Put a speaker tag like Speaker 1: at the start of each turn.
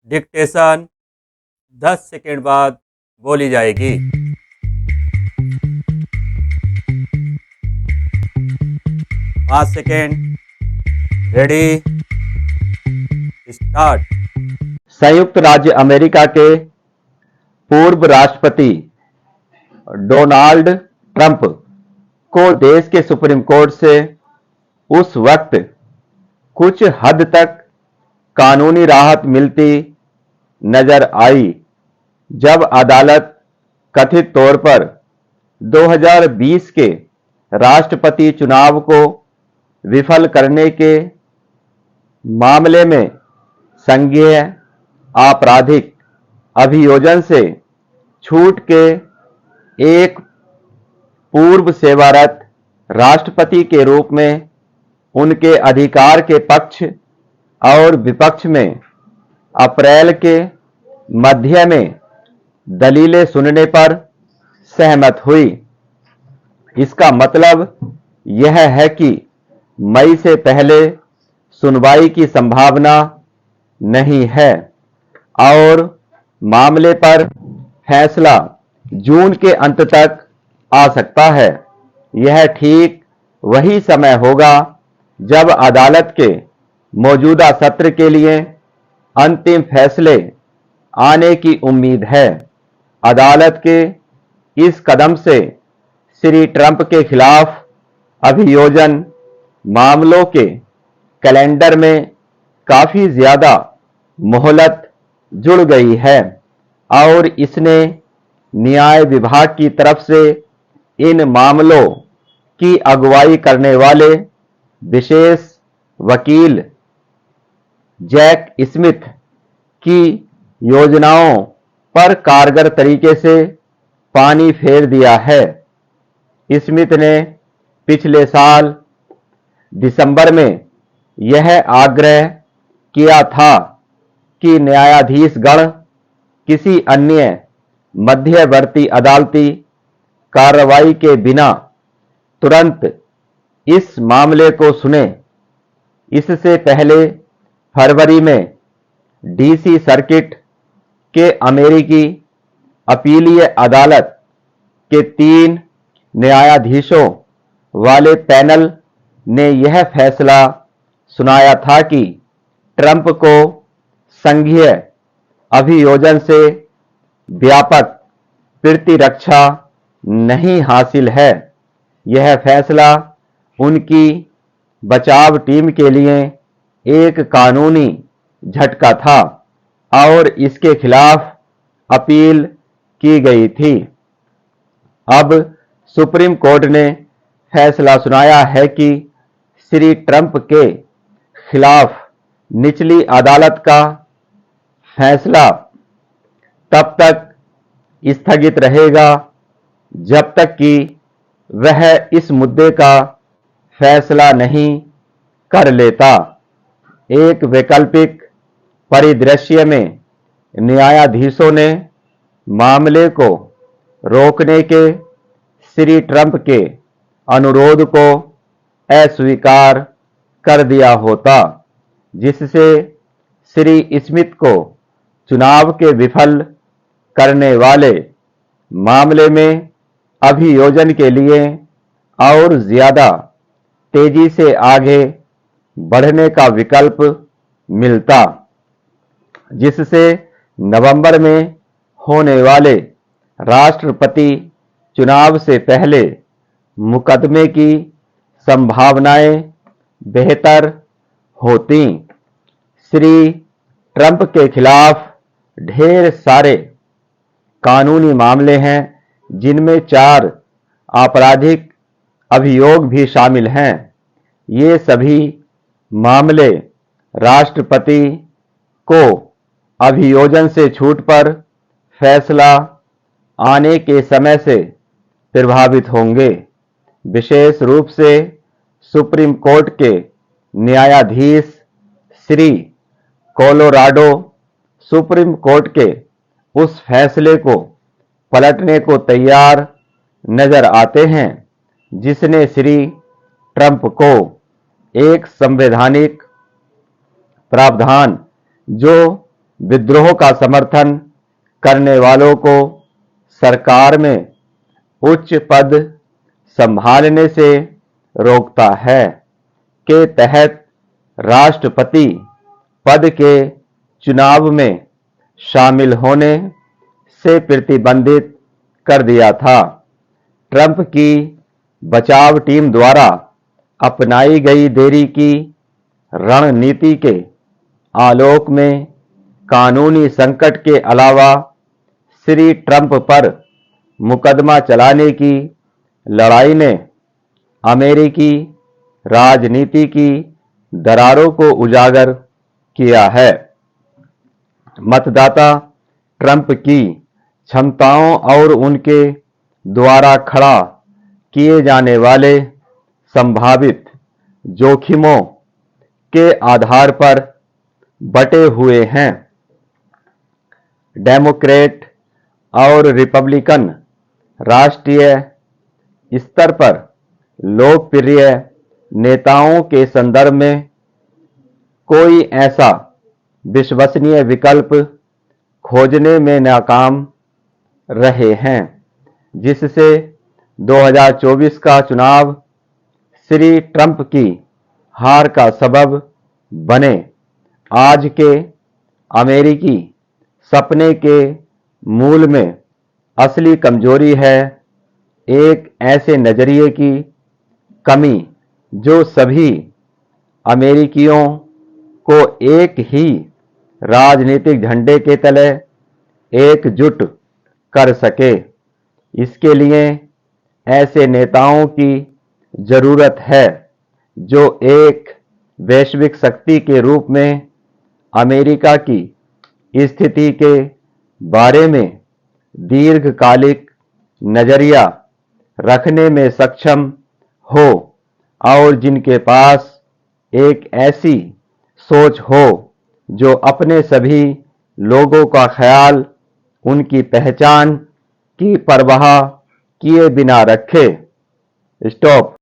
Speaker 1: Dictation 10 second बाद बोली जाएगी। 5 सेकेंड। Ready, start.
Speaker 2: संयुक्त राज्य अमेरिका के पूर्व राष्ट्रपति डोनाल्ड ट्रंप को देश के सुप्रीम कोर्ट से उस वक्त कुछ हद तक कानूनी राहत मिलती नजर आई जब अदालत कथित तौर पर 2020 के राष्ट्रपति चुनाव को विफल करने के मामले में संज्ञेय आपराधिक अभियोजन से छूट के एक पूर्व सेवारत राष्ट्रपति के रूप में उनके अधिकार के पक्ष और विपक्ष में अप्रैल के मध्य में दलीलें सुनने पर सहमत हुई। इसका मतलब यह है कि मई से पहले सुनवाई की संभावना नहीं है और मामले पर फैसला जून के अंत तक आ सकता है। यह ठीक वही समय होगा जब अदालत के मौजूदा सत्र के लिए अंतिम फैसले आने की उम्मीद है। अदालत के इस कदम से श्री ट्रंप के खिलाफ अभियोजन मामलों के कैलेंडर में काफी ज्यादा मोहलत जुड़ गई है और इसने न्याय विभाग की तरफ से इन मामलों की अगुवाई करने वाले विशेष वकील जैक स्मिथ की योजनाओं पर कारगर तरीके से पानी फेर दिया है। स्मिथ ने पिछले साल दिसंबर में यह आग्रह किया था कि न्यायाधीश गण किसी अन्य मध्यवर्ती अदालती कार्रवाई के बिना तुरंत इस मामले को सुने। इससे पहले फरवरी में डीसी सर्किट के अमेरिकी अपीलीय अदालत के 3 न्यायाधीशों वाले पैनल ने यह फैसला सुनाया था कि ट्रंप को संघीय अभियोजन से व्यापक प्रतिरक्षा नहीं हासिल है। यह फैसला उनकी बचाव टीम के लिए एक कानूनी झटका था और इसके खिलाफ अपील की गई थी। अब सुप्रीम कोर्ट ने फैसला सुनाया है कि श्री ट्रंप के खिलाफ निचली अदालत का फैसला तब तक स्थगित रहेगा जब तक कि वह इस मुद्दे का फैसला नहीं कर लेता। एक वैकल्पिक परिदृश्य में न्यायाधीशों ने मामले को रोकने के श्री ट्रंप के अनुरोध को अस्वीकार कर दिया होता, जिससे श्री स्मिथ को चुनाव के विफल करने वाले मामले में अभियोजन के लिए और ज्यादा तेजी से आगे बढ़ने का विकल्प मिलता, जिससे नवंबर में होने वाले राष्ट्रपति चुनाव से पहले मुकदमे की संभावनाएं बेहतर होती। श्री ट्रंप के खिलाफ ढेर सारे कानूनी मामले हैं, जिनमें 4 आपराधिक अभियोग भी शामिल हैं। ये सभी मामले राष्ट्रपति को अभियोजन से छूट पर फैसला आने के समय से प्रभावित होंगे। विशेष रूप से सुप्रीम कोर्ट के न्यायाधीश श्री कोलोराडो सुप्रीम कोर्ट के उस फैसले को पलटने को तैयार नजर आते हैं जिसने श्री ट्रंप को एक संवैधानिक प्रावधान जो विद्रोह का समर्थन करने वालों को सरकार में उच्च पद संभालने से रोकता है के तहत राष्ट्रपति पद के चुनाव में शामिल होने से प्रतिबंधित कर दिया था। ट्रंप की बचाव टीम द्वारा अपनाई गई देरी की रणनीति के आलोक में कानूनी संकट के अलावा श्री ट्रंप पर मुकदमा चलाने की लड़ाई ने अमेरिकी राजनीति की दरारों को उजागर किया है। मतदाता ट्रंप की क्षमताओं और उनके द्वारा खड़ा किए जाने वाले संभावित जोखिमों के आधार पर बटे हुए हैं। डेमोक्रेट और रिपब्लिकन राष्ट्रीय स्तर पर लोकप्रिय नेताओं के संदर्भ में कोई ऐसा विश्वसनीय विकल्प खोजने में नाकाम रहे हैं जिससे 2024 का चुनाव श्री ट्रंप की हार का सबब बने। आज के अमेरिकी सपने के मूल में असली कमजोरी है एक ऐसे नजरिए की कमी जो सभी अमेरिकियों को एक ही राजनीतिक झंडे के तले एकजुट कर सके। इसके लिए ऐसे नेताओं की जरूरत है जो एक वैश्विक शक्ति के रूप में अमेरिका की स्थिति के बारे में दीर्घकालिक नजरिया रखने में सक्षम हो और जिनके पास एक ऐसी सोच हो जो अपने सभी लोगों का ख्याल उनकी पहचान की परवाह किए बिना रखे। स्टॉप।